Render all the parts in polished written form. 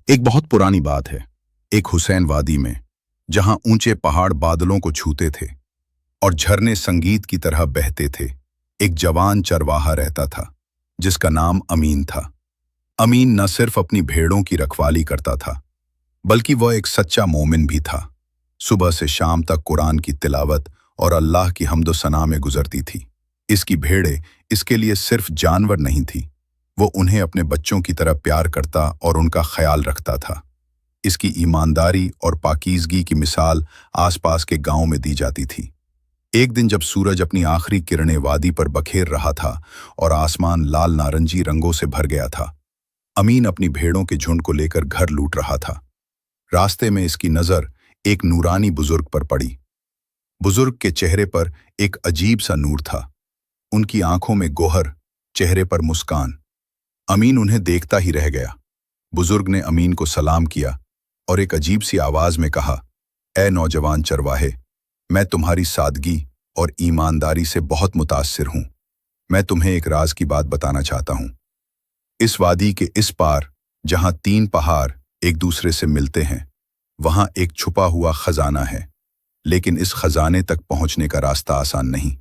एक बहुत पुरानी बात है। एक हुसैन वादी में, जहां ऊंचे पहाड़ बादलों को छूते थे और झरने संगीत की तरह बहते थे, एक जवान चरवाहा रहता था जिसका नाम अमीन था। अमीन न सिर्फ अपनी भेड़ों की रखवाली करता था, बल्कि वह एक सच्चा मोमिन भी था। सुबह से शाम तक कुरान की तिलावत और अल्लाह की हम्दो सना में गुजरती थी। इसकी भेड़ें इसके लिए सिर्फ जानवर नहीं थी, वो उन्हें अपने बच्चों की तरह प्यार करता और उनका ख्याल रखता था। इसकी ईमानदारी और पाकीज़गी की मिसाल आसपास के गांव में दी जाती थी। एक दिन जब सूरज अपनी आखिरी किरणें वादी पर बखेर रहा था और आसमान लाल नारंगी रंगों से भर गया था, अमीन अपनी भेड़ों के झुंड को लेकर घर लूट रहा था। रास्ते में इसकी नज़र एक नूरानी बुजुर्ग पर पड़ी। बुजुर्ग के चेहरे पर एक अजीब सा नूर था, उनकी आंखों में गोहर, चेहरे पर मुस्कान। अमीन उन्हें देखता ही रह गया। बुजुर्ग ने अमीन को सलाम किया और एक अजीब सी आवाज में कहा, ए नौजवान चरवाहे, मैं तुम्हारी सादगी और ईमानदारी से बहुत मुतासिर हूं। मैं तुम्हें एक राज की बात बताना चाहता हूं। इस वादी के इस पार, जहां तीन पहाड़ एक दूसरे से मिलते हैं, वहां एक छुपा हुआ खजाना है। लेकिन इस खजाने तक पहुंचने का रास्ता आसान नहीं।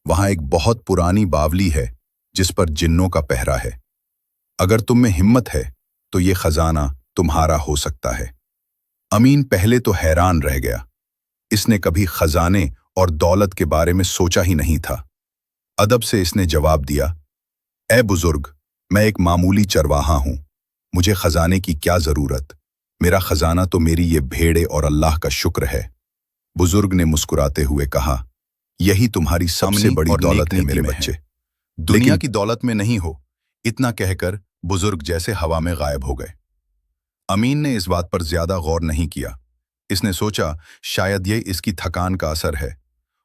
वहां एक बहुत पुरानी बावली है जिस पर जिन्नों का पहरा है। अगर तुम में हिम्मत है तो ये खजाना तुम्हारा हो सकता है। अमीन पहले तो हैरान रह गया। इसने कभी खजाने और दौलत के बारे में सोचा ही नहीं था। अदब से इसने जवाब दिया, ए बुजुर्ग, मैं एक मामूली चरवाहा हूं। मुझे खजाने की क्या जरूरत? मेरा खजाना तो मेरी ये भेड़े और अल्लाह का शुक्र है। बुजुर्ग ने मुस्कुराते हुए कहा, यही तुम्हारी सबसे बड़ी दौलत है मेरे बच्चे। दुनिया की दौलत में नहीं हो। इतना कहकर बुजुर्ग जैसे हवा में गायब हो गए। अमीन ने इस बात पर ज्यादा गौर नहीं किया। इसने सोचा शायद ये इसकी थकान का असर है,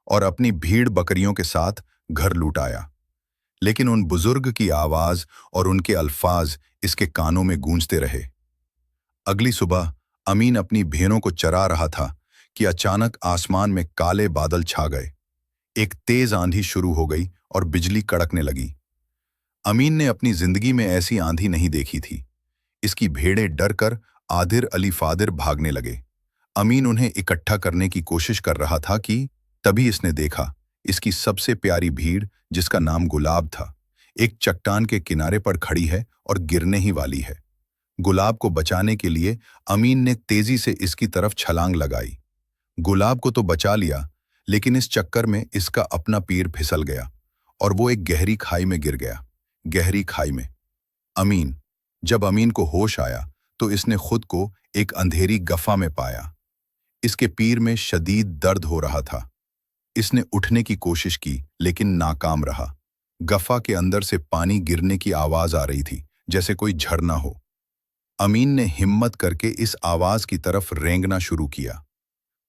और अपनी भीड़ बकरियों के साथ घर लौट आया। लेकिन उन बुजुर्ग की आवाज और उनके अल्फाज इसके कानों में गूंजते रहे। अगली सुबह अमीन अपनी भेड़ों को चरा रहा था कि अचानक आसमान में काले बादल छा गए। एक तेज आंधी शुरू हो गई और बिजली कड़कने लगी। अमीन ने अपनी जिंदगी में ऐसी आंधी नहीं देखी थी। इसकी भेड़ें डरकर आधिर अली फादिर भागने लगे। अमीन उन्हें इकट्ठा करने की कोशिश कर रहा था कि तभी इसने देखा इसकी सबसे प्यारी भीड़, जिसका नाम गुलाब था, एक चट्टान के किनारे पर खड़ी है और गिरने ही वाली है। गुलाब को बचाने के लिए अमीन ने तेजी से इसकी तरफ छलांग लगाई। गुलाब को तो बचा लिया, लेकिन इस चक्कर में इसका अपना पैर फिसल गया और वो एक गहरी खाई में गिर गया। गहरी खाई में जब अमीन को होश आया तो इसने खुद को एक अंधेरी गफा में पाया। इसके पैर में शदीद दर्द हो रहा था। इसने उठने की कोशिश की लेकिन नाकाम रहा। गफा के अंदर से पानी गिरने की आवाज आ रही थी, जैसे कोई झरना हो। अमीन ने हिम्मत करके इस आवाज की तरफ रेंगना शुरू किया।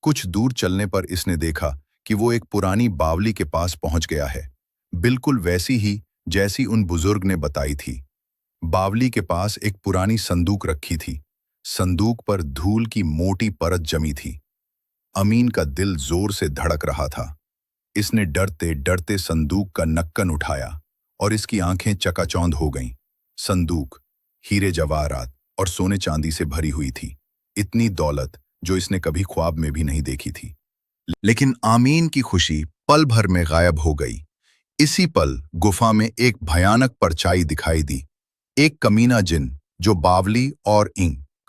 कुछ दूर चलने पर इसने देखा कि वो एक पुरानी बावली के पास पहुंच गया है, बिल्कुल वैसी ही जैसी उन बुजुर्ग ने बताई थी। बावली के पास एक पुरानी संदूक रखी थी। संदूक पर धूल की मोटी परत जमी थी। अमीन का दिल जोर से धड़क रहा था। इसने डरते डरते संदूक का ढक्कन उठाया और इसकी आंखें चकाचौंध हो गईं। संदूक हीरे जवाहरात और सोने चांदी से भरी हुई थी। इतनी दौलत जो इसने कभी ख्वाब में भी नहीं देखी थी। लेकिन आमीन की खुशी पल भर में गायब हो गई। इसी पल गुफा में एक भयानक परछाई दिखाई दी। एक कमीना जिन, जो बावली और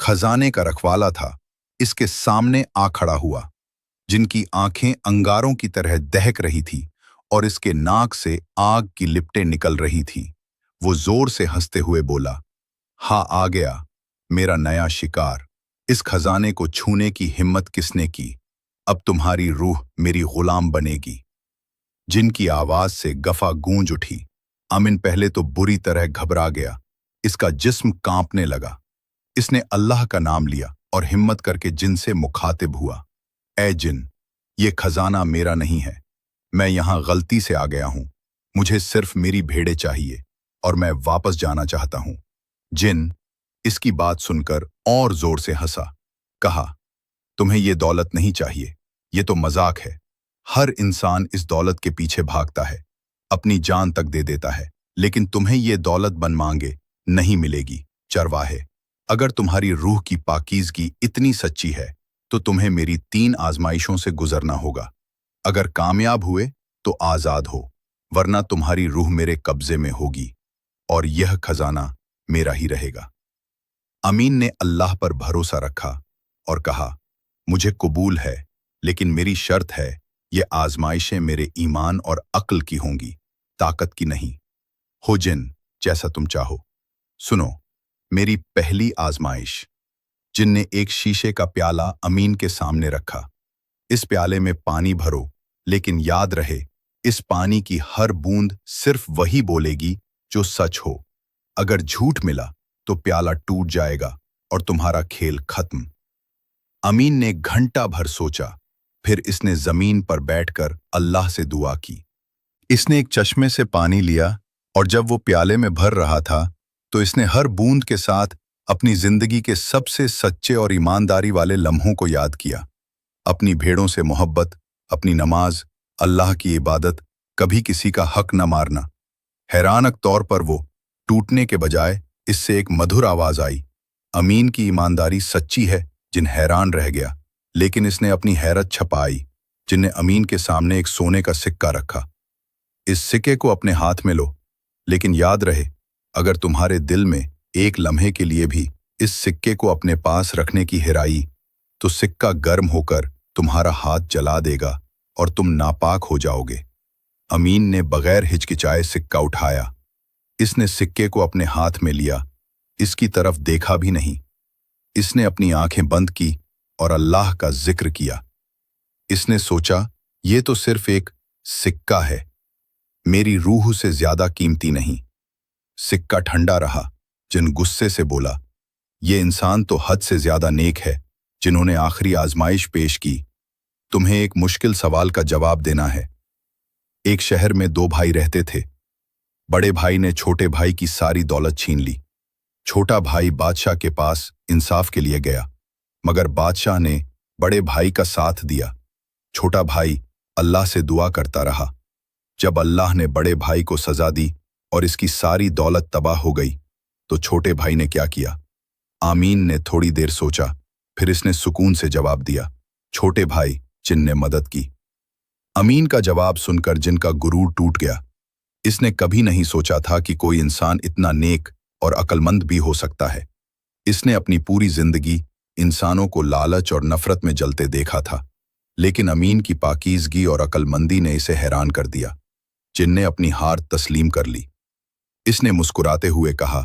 खजाने का रखवाला था, इसके सामने आ खड़ा हुआ। जिनकी आंखें अंगारों की तरह दहक रही थी और इसके नाक से आग की लिपटें निकल रही थी। वो जोर से हंसते हुए बोला, हाँ, आ गया मेरा नया शिकार। इस खजाने को छूने की हिम्मत किसने की? अब तुम्हारी रूह मेरी गुलाम बनेगी। जिनकी आवाज से गफा गूंज उठी। अमीन पहले तो बुरी तरह घबरा गया। इसका जिस्म कांपने लगा। इसने अल्लाह का नाम लिया और हिम्मत करके जिन से मुखातिब हुआ, ए जिन, ये खजाना मेरा नहीं है। मैं यहां गलती से आ गया हूं। मुझे सिर्फ मेरी भेड़ें चाहिए और मैं वापस जाना चाहता हूं। जिन इसकी बात सुनकर और जोर से हंसा। कहा, तुम्हें ये दौलत नहीं चाहिए, ये तो मजाक है। हर इंसान इस दौलत के पीछे भागता है, अपनी जान तक दे देता है, लेकिन तुम्हें ये दौलत बन मांगे नहीं मिलेगी। चरवाहे, अगर तुम्हारी रूह की पाकीज़गी इतनी सच्ची है तो तुम्हें मेरी 3 आजमाइशों से गुजरना होगा। अगर कामयाब हुए तो आज़ाद हो, वरना तुम्हारी रूह मेरे कब्जे में होगी और यह खजाना मेरा ही रहेगा। अमीन ने अल्लाह पर भरोसा रखा और कहा, मुझे कबूल है, लेकिन मेरी शर्त है, ये आजमाइशें मेरे ईमान और अक्ल की होंगी, ताकत की नहीं। हो जिन, जैसा तुम चाहो। सुनो, मेरी पहली आजमाइश। जिन ने एक शीशे का प्याला अमीन के सामने रखा। इस प्याले में पानी भरो, लेकिन याद रहे, इस पानी की हर बूंद सिर्फ वही बोलेगी जो सच हो। अगर झूठ मिला तो प्याला टूट जाएगा और तुम्हारा खेल खत्म। अमीन ने घंटा भर सोचा, फिर इसने जमीन पर बैठकर अल्लाह से दुआ की। इसने एक चश्मे से पानी लिया और जब वो प्याले में भर रहा था तो इसने हर बूंद के साथ अपनी जिंदगी के सबसे सच्चे और ईमानदारी वाले लम्हों को याद किया। अपनी भेड़ों से मोहब्बत, अपनी नमाज, अल्लाह की इबादत, कभी किसी का हक न मारना। हैरानक तौर पर वो टूटने के बजाय इससे एक मधुर आवाज आई। अमीन की ईमानदारी सच्ची है। जिन हैरान रह गया, लेकिन इसने अपनी हैरत छपाई। जिन ने अमीन के सामने एक सोने का सिक्का रखा। इस सिक्के को अपने हाथ में लो, लेकिन याद रहे, अगर तुम्हारे दिल में एक लम्हे के लिए भी इस सिक्के को अपने पास रखने की हिराई, तो सिक्का गर्म होकर तुम्हारा हाथ जला देगा और तुम नापाक हो जाओगे। अमीन ने बगैर हिचकिचाए सिक्का उठाया। इसने सिक्के को अपने हाथ में लिया, इसकी तरफ देखा भी नहीं। इसने अपनी आंखें बंद की और अल्लाह का जिक्र किया। इसने सोचा, ये तो सिर्फ एक सिक्का है, मेरी रूह से ज्यादा कीमती नहीं। सिक्का ठंडा रहा। जिन गुस्से से बोला, ये इंसान तो हद से ज्यादा नेक है, जिन्होंने आखिरी आजमाइश पेश की। तुम्हें एक मुश्किल सवाल का जवाब देना है। एक शहर में 2 भाई रहते थे। बड़े भाई ने छोटे भाई की सारी दौलत छीन ली। छोटा भाई बादशाह के पास इंसाफ के लिए गया, मगर बादशाह ने बड़े भाई का साथ दिया। छोटा भाई अल्लाह से दुआ करता रहा। जब अल्लाह ने बड़े भाई को सजा दी और इसकी सारी दौलत तबाह हो गई, तो छोटे भाई ने क्या किया? आमीन ने थोड़ी देर सोचा, फिर इसने सुकून से जवाब दिया, छोटे भाई। जिन ने मदद की। अमीन का जवाब सुनकर जिन का गुरूर टूट गया। इसने कभी नहीं सोचा था कि कोई इंसान इतना नेक और अक्लमंद भी हो सकता है। इसने अपनी पूरी जिंदगी इंसानों को लालच और नफरत में जलते देखा था, लेकिन अमीन की पाकीज़गी और अक्लमंदी ने इसे हैरान कर दिया। जिन ने अपनी हार तस्लीम कर ली। इसने मुस्कुराते हुए कहा,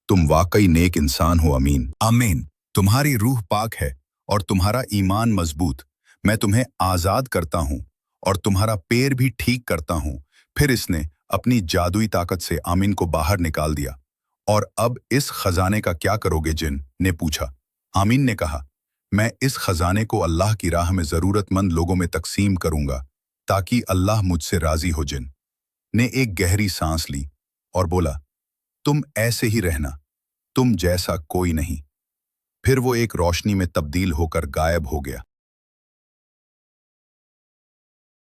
तुम वाकई नेक इंसान हो अमीन। आमीन। तुम्हारी रूह पाक है और तुम्हारा ईमान मजबूत। मैं तुम्हें आजाद करता हूं और तुम्हारा पैर भी ठीक करता हूं। फिर इसने अपनी जादुई ताकत से आमीन को बाहर निकाल दिया। और अब इस खजाने का क्या करोगे? जिन ने पूछा। आमीन ने कहा, मैं इस खजाने को अल्लाह की राह में जरूरतमंद लोगों में तकसीम करूंगा, ताकि अल्लाह मुझसे राजी हो। जिन ने एक गहरी सांस ली और बोला, तुम ऐसे ही रहना, तुम जैसा कोई नहीं। फिर वो एक रोशनी में तब्दील होकर गायब हो गया।